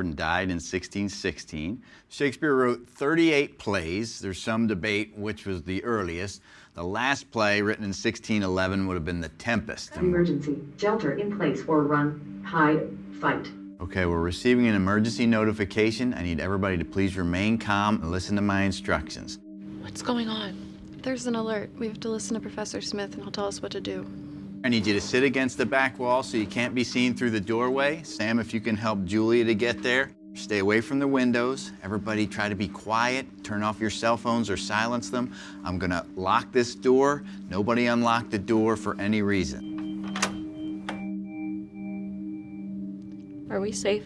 Died in 1616. Shakespeare wrote 38 plays. There's some debate which was the earliest. The last play, written in 1611, would have been The Tempest. Emergency. Shelter in place or run, hide, fight. Okay, we're receiving an emergency notification. I need everybody to please remain calm and listen to my instructions. What's going on? There's an alert. We have to listen to Professor Smith and he'll tell us what to do. I need you to sit against the back wall so you can't be seen through the doorway. Sam, if you can help Julia to get there. Stay away from the windows. Everybody try to be quiet. Turn off your cell phones or silence them. I'm gonna lock this door. Nobody unlock the door for any reason. Are we safe?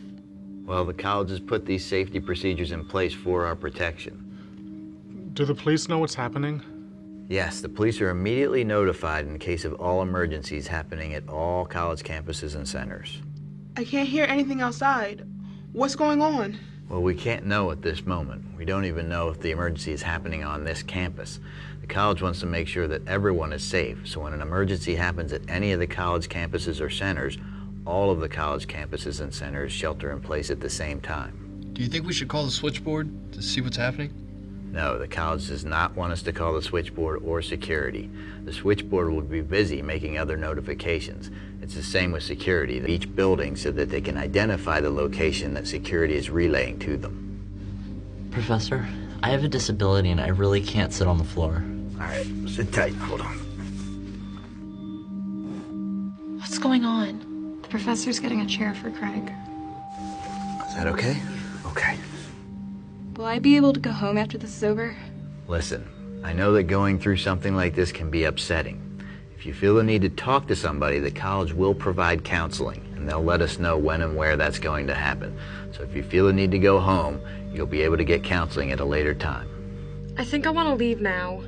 Well, the college has put these safety procedures in place for our protection. Do the police know what's happening? Yes, the police are immediately notified in case of all emergencies happening at all college campuses and centers. I can't hear anything outside. What's going on? Well, we can't know at this moment. We don't even know if the emergency is happening on this campus. The college wants to make sure that everyone is safe, so when an emergency happens at any of the college campuses or centers, all of the college campuses and centers shelter in place at the same time. Do you think we should call the switchboard to see what's happening? No, the college does not want us to call the switchboard or security. The switchboard will be busy making other notifications. It's the same with security, each building, so that they can identify the location that security is relaying to them. Professor, I have a disability and I really can't sit on the floor. All right, sit tight, hold on. What's going on? The professor's getting a chair for Craig. Is that okay? Okay. Will I be able to go home after this is over? Listen, I know that going through something like this can be upsetting. If you feel the need to talk to somebody, the college will provide counseling, and they'll let us know when and where that's going to happen. So if you feel the need to go home, you'll be able to get counseling at a later time. I think I want to leave now.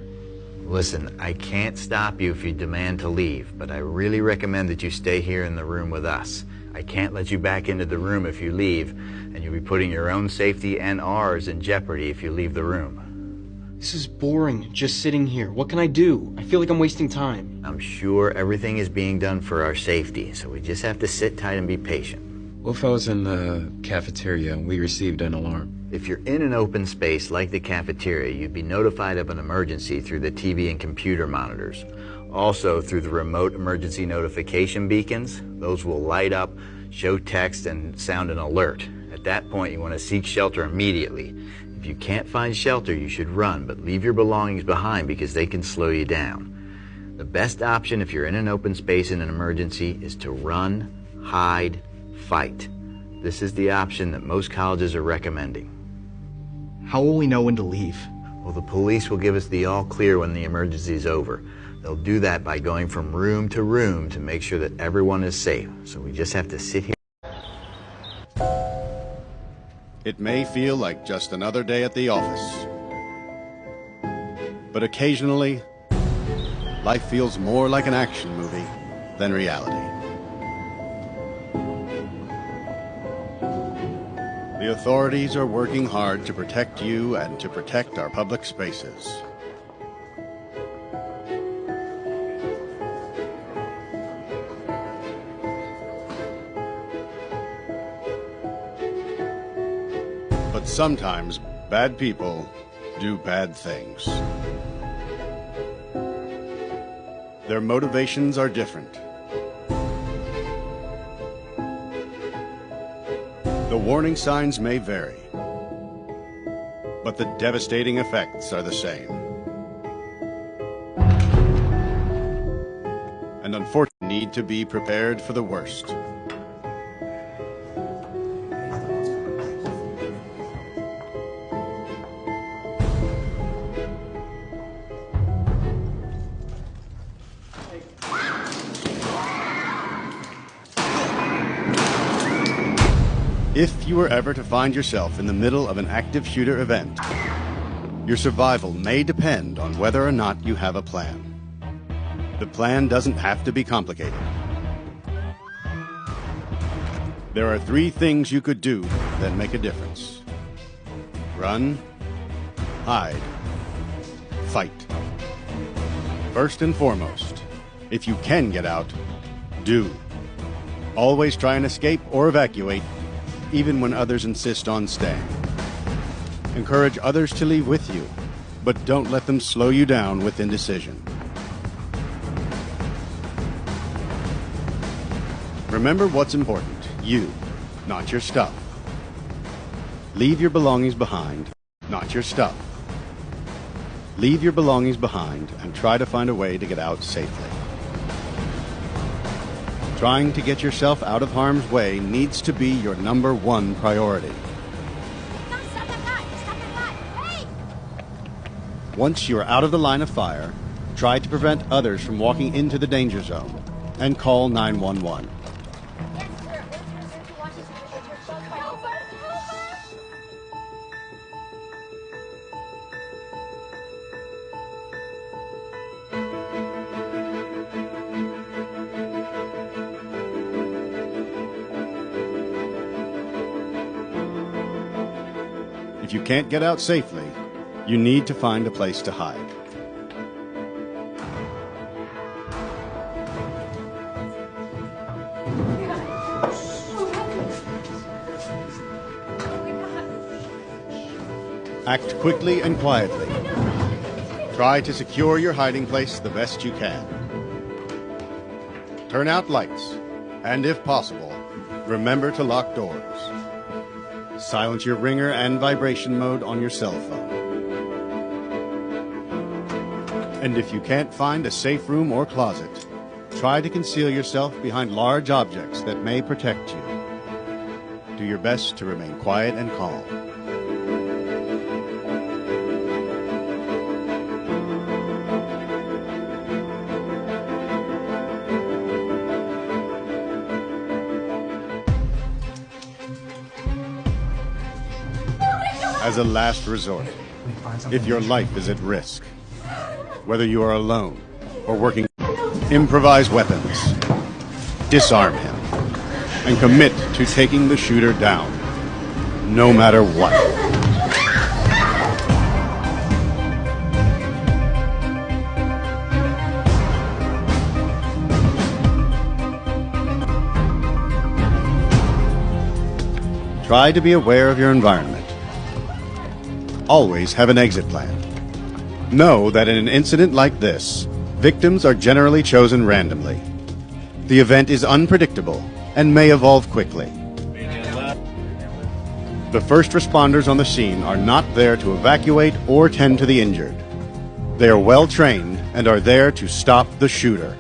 Listen, I can't stop you if you demand to leave, but I really recommend that you stay here in the room with us. I can't let you back into the room if you leave, and you'll be putting your own safety and ours in jeopardy if you leave the room. This is boring, just sitting here. What can I do? I feel like I'm wasting time. I'm sure everything is being done for our safety, so we just have to sit tight and be patient. What if I was in the cafeteria and we received an alarm? If you're in an open space like the cafeteria, you'd be notified of an emergency through the TV and computer monitors. Also through the remote emergency notification beacons. Those will light up, show text, and sound an alert. At that point, you want to seek shelter immediately. If you can't find shelter, you should run, but leave your belongings behind because they can slow you down. The best option if you're in an open space in an emergency is to run, hide, fight. This is the option that most colleges are recommending. How will we know when to leave? Well, the police will give us the all clear when the emergency is over. They'll do that by going from room to make sure that everyone is safe. So we just have to sit here. It may feel like just another day at the office. But occasionally, life feels more like an action movie than reality. The authorities are working hard to protect you and to protect our public spaces. But sometimes bad people do bad things. Their motivations are different. The warning signs may vary, but the devastating effects are the same. And unfortunately, need to be prepared for the worst. If you were ever to find yourself in the middle of an active shooter event, your survival may depend on whether or not you have a plan. The plan doesn't have to be complicated. There are 3 things you could do that make a difference. Run, hide, fight. First and foremost, if you can get out, do. Always try and escape or evacuate even when others insist on staying. Encourage others to leave with you, but don't let them slow you down with indecision. Remember what's important, you, not your stuff. Leave your belongings behind, not your stuff. Leave your belongings behind and try to find a way to get out safely. Trying to get yourself out of harm's way needs to be your #1 priority. Once you are out of the line of fire, try to prevent others from walking into the danger zone and call 911. If you can't get out safely, you need to find a place to hide. Act quickly and quietly. Try to secure your hiding place the best you can. Turn out lights, and if possible, remember to lock doors. Silence your ringer and vibration mode on your cell phone. And if you can't find a safe room or closet, try to conceal yourself behind large objects that may protect you. Do your best to remain quiet and calm. As a last resort, if your life is at risk, whether you are alone or working, improvise weapons, disarm him, and commit to taking the shooter down, no matter what. Try to be aware of your environment. Always have an exit plan. Know that in an incident like this, victims are generally chosen randomly. The event is unpredictable and may evolve quickly. The first responders on the scene are not there to evacuate or tend to the injured. They are well trained and are there to stop the shooter.